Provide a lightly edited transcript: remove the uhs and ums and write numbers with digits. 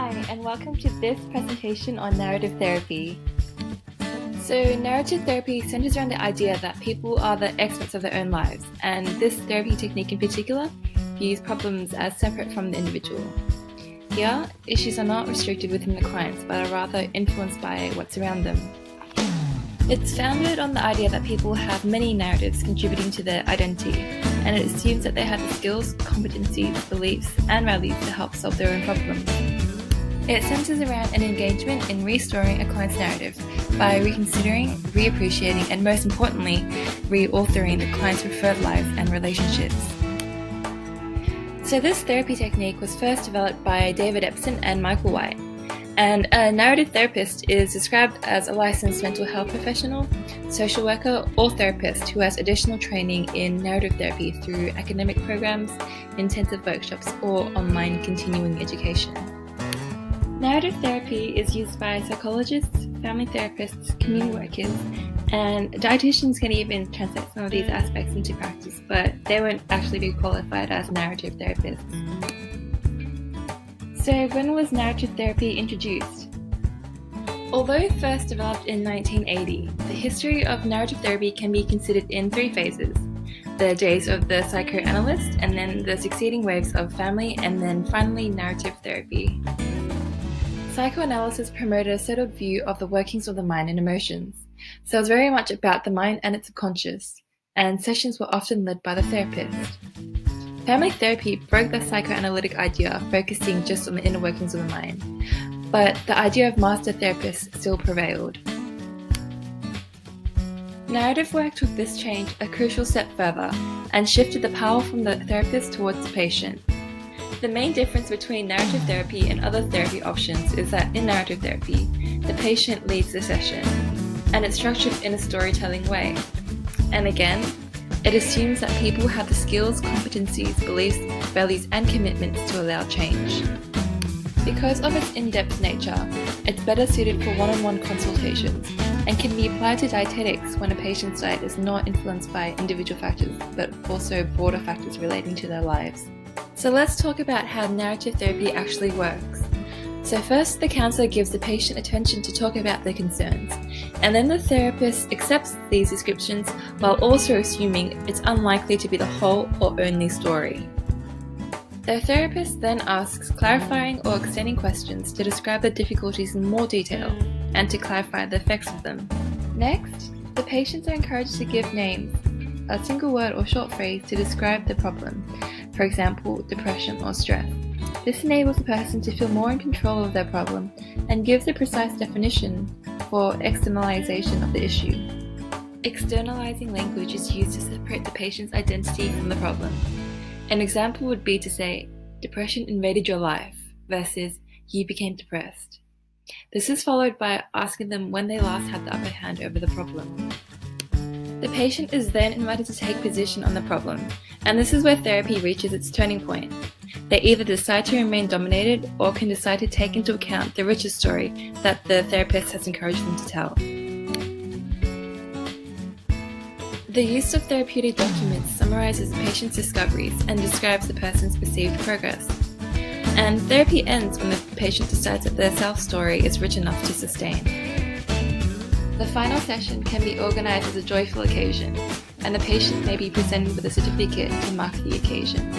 Hi, and welcome to this presentation on narrative therapy. So, narrative therapy centers around the idea that people are the experts of their own lives, and this therapy technique in particular views problems as separate from the individual. Here, issues are not restricted within the clients, but are rather influenced by what's around them. It's founded on the idea that people have many narratives contributing to their identity, and it assumes that they have the skills, competencies, beliefs, and values to help solve their own problems. It centers around an engagement in restoring a client's narrative by reconsidering, reappreciating, and most importantly, reauthoring the client's preferred lives and relationships. So this therapy technique was first developed by David Epson and Michael White. And a narrative therapist is described as a licensed mental health professional, social worker, or therapist who has additional training in narrative therapy through academic programs, intensive workshops, or online continuing education. Narrative therapy is used by psychologists, family therapists, community workers, and dietitians can even translate some of these aspects into practice, but they won't actually be qualified as narrative therapists. So when was narrative therapy introduced? Although first developed in 1980, the history of narrative therapy can be considered in three phases: the days of the psychoanalyst, and then the succeeding waves of family, and then finally narrative therapy. Psychoanalysis promoted a settled view of the workings of the mind and emotions, so it was very much about the mind and its subconscious, and sessions were often led by the therapist. Family therapy broke the psychoanalytic idea, focusing just on the inner workings of the mind, but the idea of master therapists still prevailed. Narrative work took this change a crucial step further and shifted the power from the therapist towards the patient. The main difference between narrative therapy and other therapy options is that in narrative therapy, the patient leads the session, and it's structured in a storytelling way. And again, it assumes that people have the skills, competencies, beliefs, values, and commitments to allow change. Because of its in-depth nature, it's better suited for one-on-one consultations and can be applied to dietetics when a patient's diet is not influenced by individual factors, but also broader factors relating to their lives. So let's talk about how narrative therapy actually works. So first, the counsellor gives the patient attention to talk about their concerns, and then the therapist accepts these descriptions while also assuming it's unlikely to be the whole or only story. The therapist then asks clarifying or extending questions to describe the difficulties in more detail and to clarify the effects of them. Next, the patients are encouraged to give names, a single word or short phrase to describe the problem, for example, depression or stress. This enables the person to feel more in control of their problem and gives a precise definition for externalization of the issue. Externalizing language is used to separate the patient's identity from the problem. An example would be to say, depression invaded your life, versus you became depressed. This is followed by asking them when they last had the upper hand over the problem. The patient is then invited to take position on the problem, and this is where therapy reaches its turning point. They either decide to remain dominated or can decide to take into account the richer story that the therapist has encouraged them to tell. The use of therapeutic documents summarizes the patient's discoveries and describes the person's perceived progress. And therapy ends when the patient decides that their self-story is rich enough to sustain. The final session can be organized as a joyful occasion, and the patient may be presented with a certificate to mark the occasion.